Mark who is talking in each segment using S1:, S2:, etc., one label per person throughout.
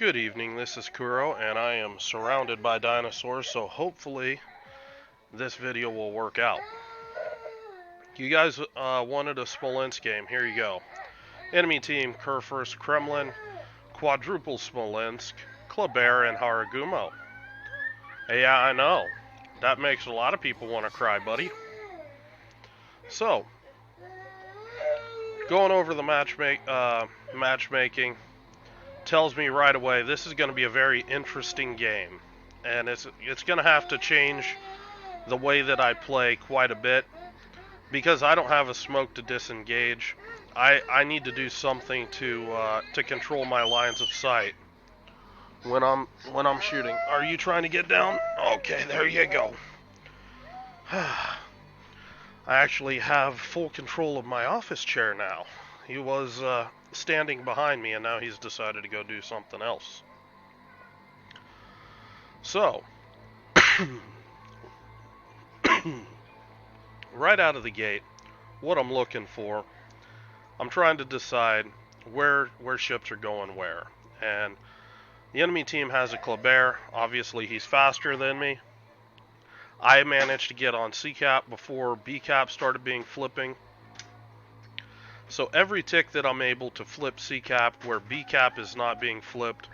S1: Good evening, this is Kuro, and I am surrounded by dinosaurs, so hopefully this video will work out. You guys wanted a Smolensk game, here you go. Enemy team, Kurfürst Kremlin, Quadruple Smolensk, Kleber, and Haragumo. Yeah, I know. That makes a lot of people want to cry, buddy. So, going over the matchmaking tells me right away this is going to be a very interesting game, and it's going to have to change the way that I play quite a bit because I don't have a smoke to disengage. I need to do something to control my lines of sight when I'm shooting. Are you trying to get down? Okay, there you go. I actually have full control of my office chair now. He was standing behind me, and now he's decided to go do something else. So, right out of the gate, what I'm looking for, I'm trying to decide where ships are going where. And the enemy team has a Kleber. Obviously, he's faster than me. I managed to get on C-cap before B-cap started being flipping. So every tick that I'm able to flip C-cap where B-cap is not being flipped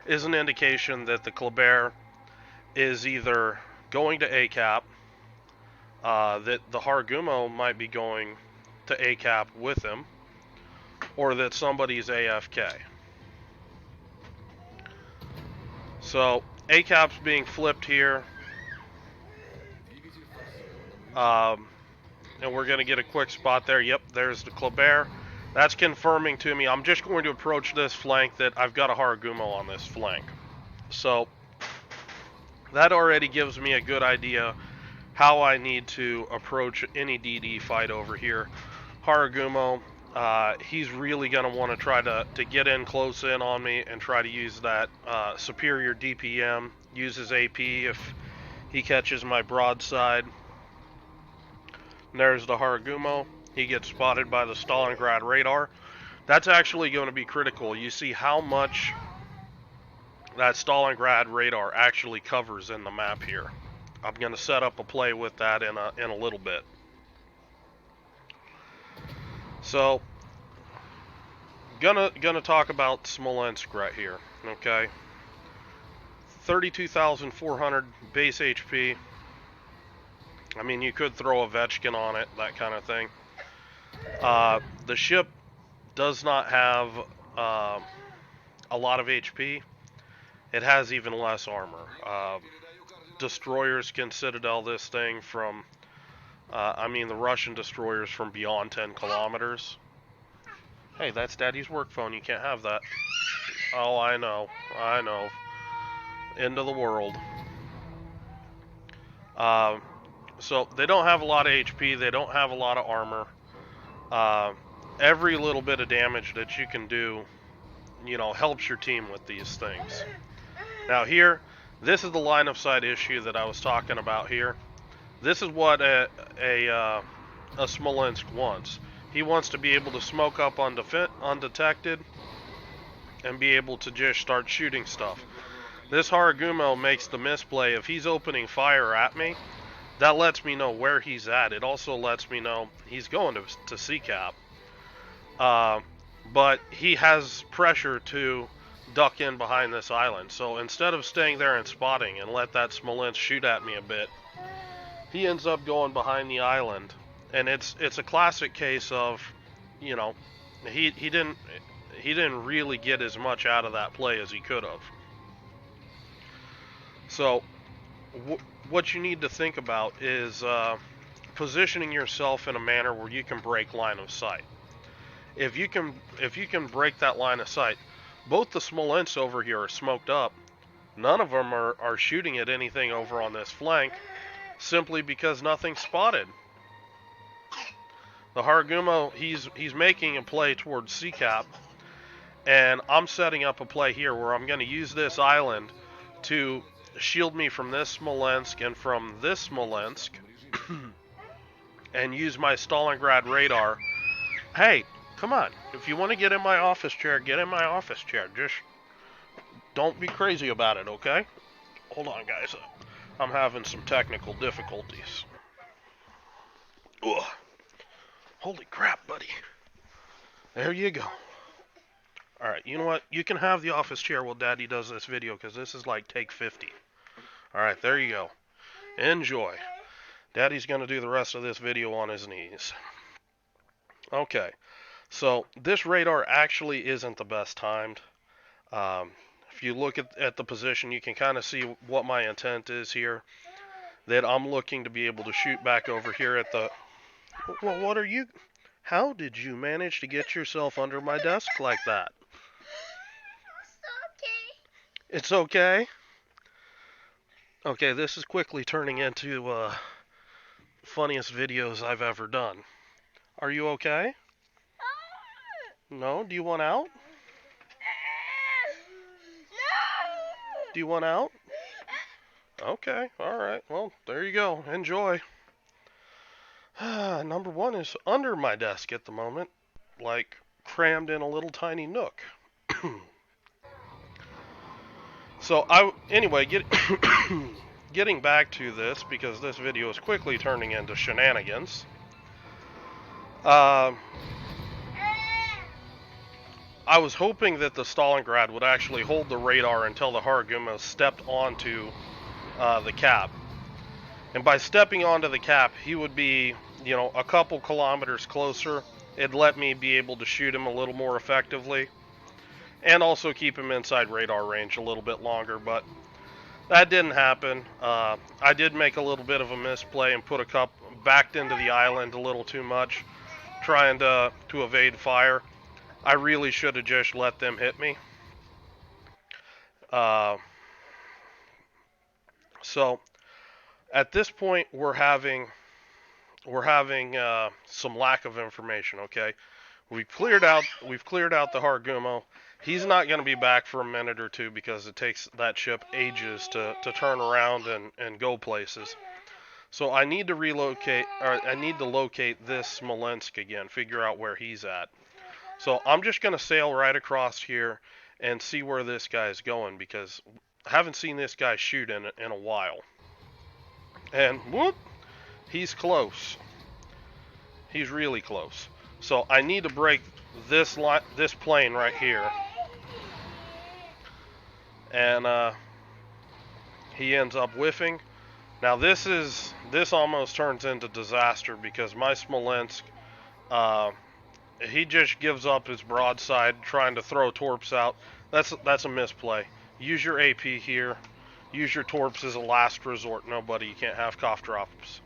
S1: is an indication that the Kleber is either going to A-cap, that the Haragumo might be going to A-cap with him, or that somebody's AFK. So A-cap's being flipped here. And we're going to get a quick spot there. Yep, there's the Kleber. That's confirming to me. I'm just going to approach this flank that I've got a Haragumo on this flank. So that already gives me a good idea how I need to approach any DD fight over here. Haragumo, he's really going to want to try to get in close in on me and try to use that superior DPM, use his AP if he catches my broadside. And there's the Haragumo. He gets spotted by the Stalingrad radar. That's actually going to be critical. You see how much that Stalingrad radar actually covers in the map here. I'm going to set up a play with that in a little bit. So, gonna talk about Smolensk right here. Okay, 32,400 base HP. I mean, you could throw a Vetchkin on it, that kind of thing. The ship does not have a lot of HP. It has even less armor. Destroyers can Citadel this thing from, I mean, the Russian destroyers from beyond 10 kilometers. Hey, that's Daddy's work phone. You can't have that. Oh, I know. End of the world. So they don't have a lot of HP, they don't have a lot of armor. Every little bit of damage that you can do, you know, helps your team with these things. Now here, this is the line of sight issue that I was talking about here. This is what a Smolensk wants. He wants to be able to smoke up undetected and be able to just start shooting stuff. This Haragumo makes the misplay. If he's opening fire at me, that lets me know where he's at. It also lets me know he's going to C-cap. But he has pressure to duck in behind this island. So instead of staying there and spotting and let that Smolensk shoot at me a bit, he ends up going behind the island. And it's a classic case of, you know, he didn't really get as much out of that play as he could have. So what you need to think about is positioning yourself in a manner where you can break line of sight. If you can break that line of sight, both the Smolensk over here are smoked up. None of them are shooting at anything over on this flank, simply because nothing's spotted. The Haragumo, he's making a play towards C-cap, and I'm setting up a play here where I'm going to use this island to shield me from this Smolensk and from this Smolensk and use my Stalingrad radar. Hey, come on. If you want to get in my office chair, get in my office chair. Don't be crazy about it, okay? Hold on, guys. I'm having some technical difficulties. Ugh. Holy crap, buddy. There you go. Alright, you know what? You can have the office chair while Daddy does this video, because this is like take 50. Alright, there you go. Enjoy. Daddy's going to do the rest of this video on his knees. Okay, so this radar actually isn't the best timed. If you look at the position, you can kind of see what my intent is here. That I'm looking to be able to shoot back over here at the... Well, what are you... How did you manage to get yourself under my desk like that? It's okay? Okay, this is quickly turning into funniest videos I've ever done. Are you okay? No? Do you want out? Do you want out? Okay, alright. Well, there you go. Enjoy. Number one is under my desk at the moment. Like, crammed in a little tiny nook. So, anyway, getting back to this, because this video is quickly turning into shenanigans. I was hoping that the Stalingrad would actually hold the radar until the Haraguma stepped onto the cap. And by stepping onto the cap, he would be, you know, a couple kilometers closer. It'd let me be able to shoot him a little more effectively. And also keep him inside radar range a little bit longer, but that didn't happen. I did make a little bit of a misplay and put a cup backed into the island a little too much, trying to evade fire. I really should have just let them hit me. So at this point, we're having some lack of information. Okay, we've cleared out the Hargumo. He's not going to be back for a minute or two because it takes that ship ages to turn around and go places. So I need to relocate, or I need to locate this Smolensk again, figure out where he's at. So I'm just going to sail right across here and see where this guy's going, because I haven't seen this guy shoot in a while. And whoop, he's close. He's really close. So I need to break this plane right here. And he ends up whiffing. Now this almost turns into disaster, because my Smolensk, he just gives up his broadside trying to throw torps out. That's a misplay. Use your AP here. Use your torps as a last resort. No, buddy, you can't have cough drops.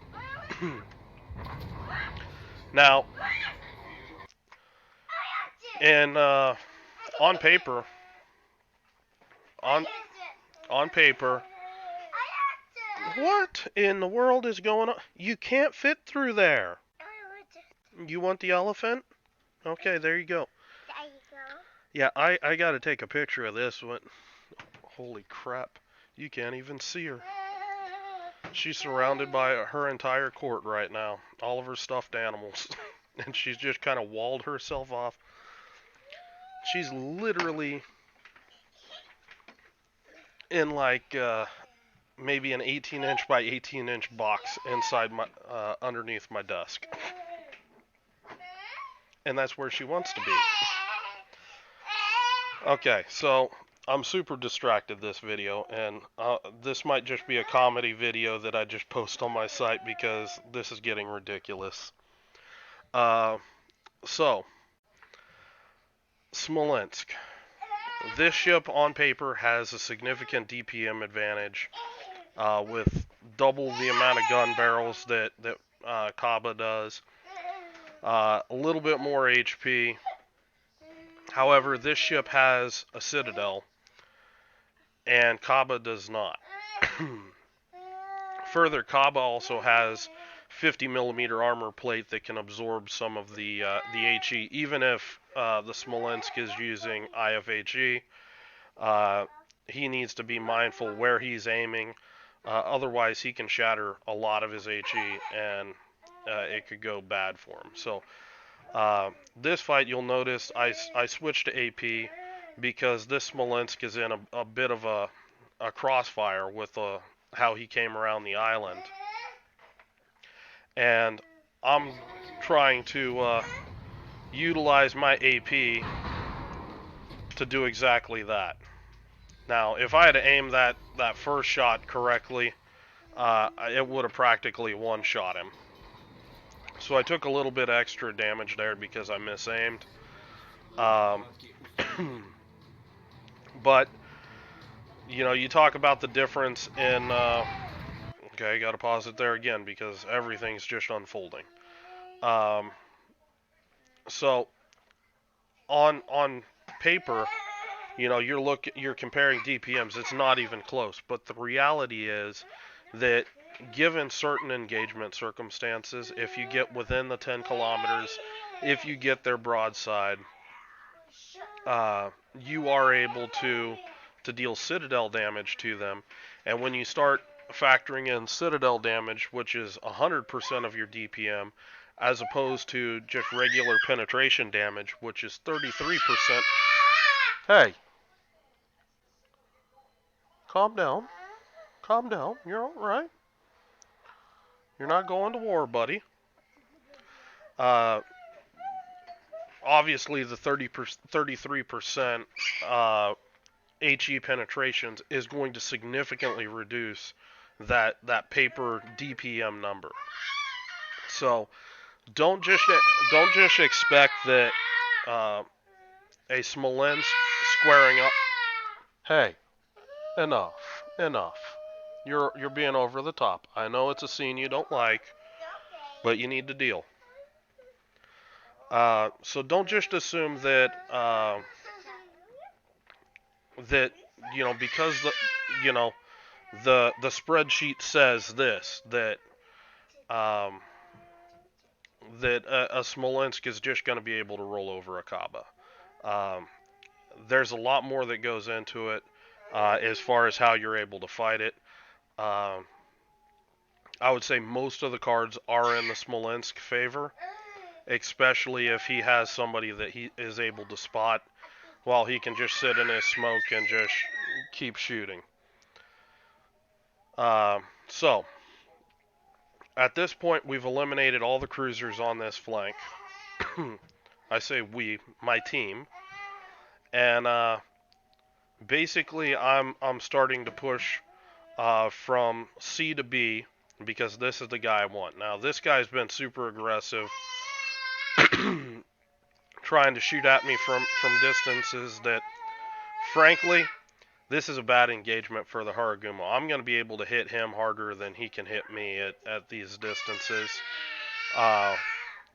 S1: Now, and on paper, what in the world is going on? You can't fit through there. You want the elephant? Okay, there you go. Yeah, I gotta take a picture of this one. Holy crap. You can't even see her. She's surrounded by her entire court right now. All of her stuffed animals. And she's just kind of walled herself off. She's literally in like maybe an 18-inch by 18-inch box inside my underneath my desk. And that's where she wants to be. Okay, so I'm super distracted this video, and this might just be a comedy video that I just post on my site because this is getting ridiculous. So, Smolensk. This ship on paper has a significant DPM advantage with double the amount of gun barrels that Kaba does. A little bit more HP. However, this ship has a citadel, and Kaba does not. Further, Kaba also has 50mm armor plate that can absorb some of the HE, even if the Smolensk is using IFHE. He needs to be mindful where he's aiming. Otherwise, he can shatter a lot of his HE, and it could go bad for him. So, this fight, you'll notice I switched to AP because this Smolensk is in a bit of a crossfire with how he came around the island. And I'm trying to utilize my AP to do exactly that. Now, if I had to aim that first shot correctly, it would have practically one-shot him. So I took a little bit extra damage there because I misaimed. But, you know, you talk about the difference in... okay, gotta pause it there again because everything's just unfolding. So, on paper, you know, you're comparing DPMs. It's not even close. But the reality is that given certain engagement circumstances, if you get within the 10 kilometers, if you get their broadside, you are able to deal citadel damage to them. And when you start factoring in citadel damage, which is 100% of your DPM, as opposed to just regular penetration damage, which is 33%. Hey, calm down. Calm down. You're all right. You're not going to war, buddy. Obviously, the 33% HE penetrations is going to significantly reduce that paper DPM number. So don't just expect that a Smolensk squaring up. Hey, enough. You're being over the top. I know it's a scene you don't like, but you need to deal. So don't just assume that that because the spreadsheet says this that a Smolensk is just going to be able to roll over a Kaba. There's a lot more that goes into it as far as how you're able to fight it. I would say most of the cards are in the Smolensk favor, especially if he has somebody that he is able to spot while he can just sit in his smoke and just keep shooting. So, at this point, we've eliminated all the cruisers on this flank. I say we, my team. And basically, I'm starting to push from C to B because this is the guy I want. Now, this guy's been super aggressive, trying to shoot at me from distances that, frankly, this is a bad engagement for the Haragumo. I'm going to be able to hit him harder than he can hit me at these distances.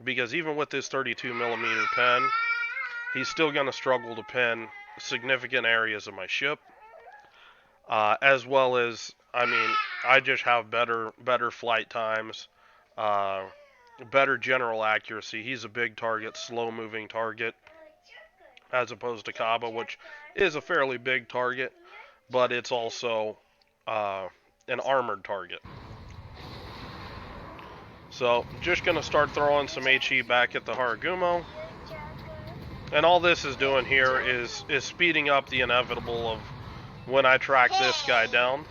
S1: Because even with this 32 millimeter pen, he's still going to struggle to pen significant areas of my ship. As well as, I mean, I just have better flight times, better general accuracy. He's a big target, slow-moving target, as opposed to Kaba, which is a fairly big target, but it's also an armored target. So, just going to start throwing some HE back at the Haragumo. And all this is doing here is speeding up the inevitable of when I track this guy down.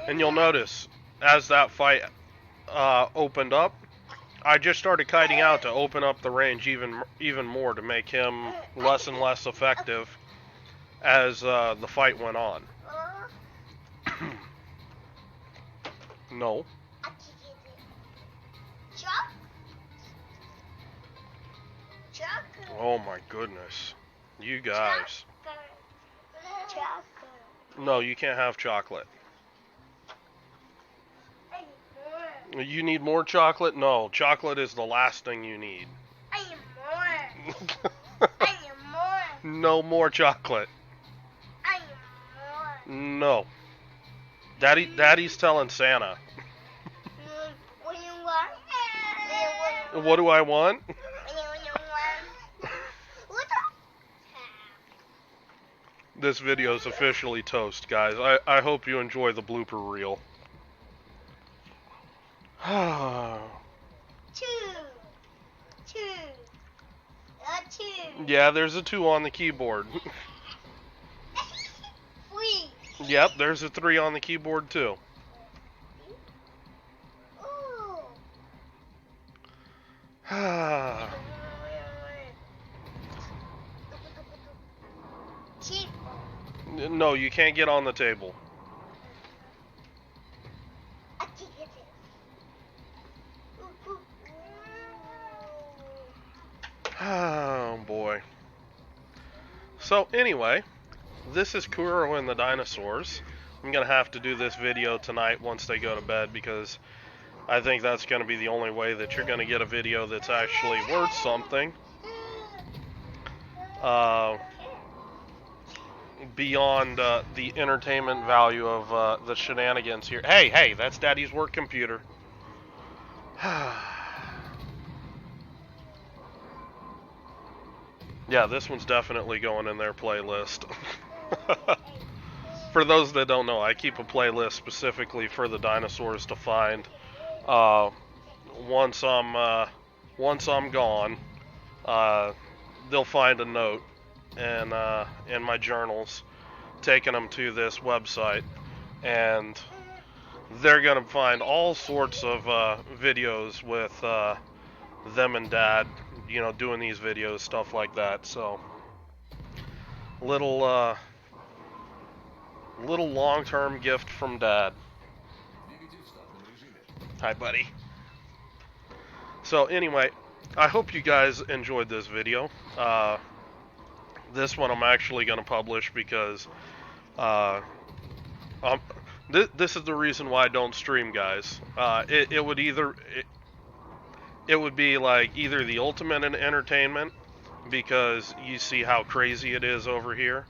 S1: And you'll notice, as that fight opened up, I just started kiting out to open up the range even more to make him less and less effective as the fight went on. No. Oh my goodness. You guys. No, you can't have chocolate. You need more chocolate? No, chocolate is the last thing you need.
S2: I need more. I need more.
S1: No more chocolate.
S2: I need more.
S1: No. Daddy's telling Santa.
S2: What do you want?
S1: What do I want? This video is officially toast, guys. I hope you enjoy the blooper reel.
S2: Two. 2.
S1: Yeah, there's a 2 on the keyboard.
S2: 3.
S1: Yep, there's a 3 on the keyboard too.
S2: Ooh.
S1: No, you can't get on the table. Oh boy. So anyway, this is Kuro and the Dinosaurs. I'm gonna have to do this video tonight once they go to bed because I think that's gonna be the only way that you're gonna get a video that's actually worth something. Beyond the entertainment value of the shenanigans here. Hey, hey, that's Daddy's work computer. Yeah, this one's definitely going in their playlist. For those that don't know, I keep a playlist specifically for the dinosaurs to find. Uh, once I'm gone, they'll find a note in my journals, taking them to this website, and they're gonna find all sorts of videos with them and Dad, doing these videos, stuff like that. So, little little long-term gift from Dad. Hi, buddy. So anyway, I hope you guys enjoyed this video. This one I'm actually going to publish because um, this is the reason why I don't stream, guys. It would be like either the ultimate in entertainment because you see how crazy it is over here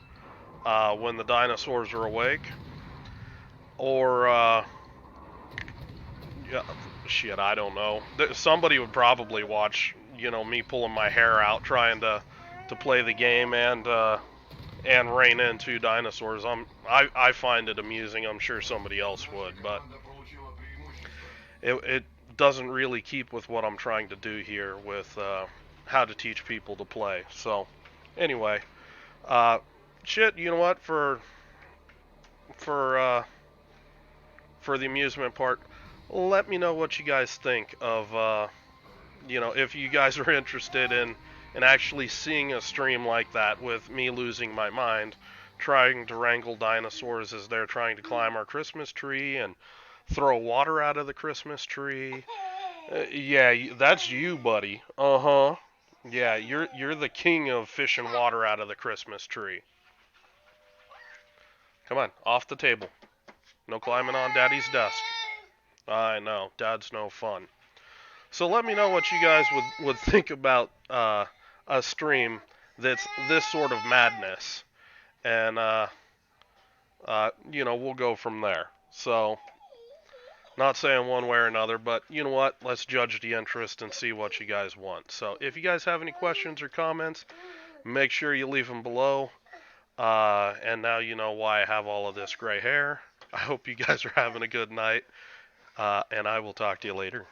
S1: when the dinosaurs are awake, or yeah, shit, I don't know. Somebody would probably watch, me pulling my hair out trying to play the game and rein in 2 dinosaurs. I find it amusing. I'm sure somebody else would, but it doesn't really keep with what I'm trying to do here with how to teach people to play. So anyway, shit, you know what? For for the amusement part, let me know what you guys think of if you guys are interested in actually seeing a stream like that with me losing my mind, trying to wrangle dinosaurs as they're trying to climb our Christmas tree and throw water out of the Christmas tree. Yeah, that's you, buddy. Uh-huh. Yeah, you're the king of fishing water out of the Christmas tree. Come on, off the table. No climbing on Daddy's desk. I know, Dad's no fun. So let me know what you guys would think about a stream that's this sort of madness, and we'll go from there. So, not saying one way or another, but you know what? Let's judge the interest and see what you guys want. So, if you guys have any questions or comments, make sure you leave them below. And now you know why I have all of this gray hair. I hope you guys are having a good night, and I will talk to you later.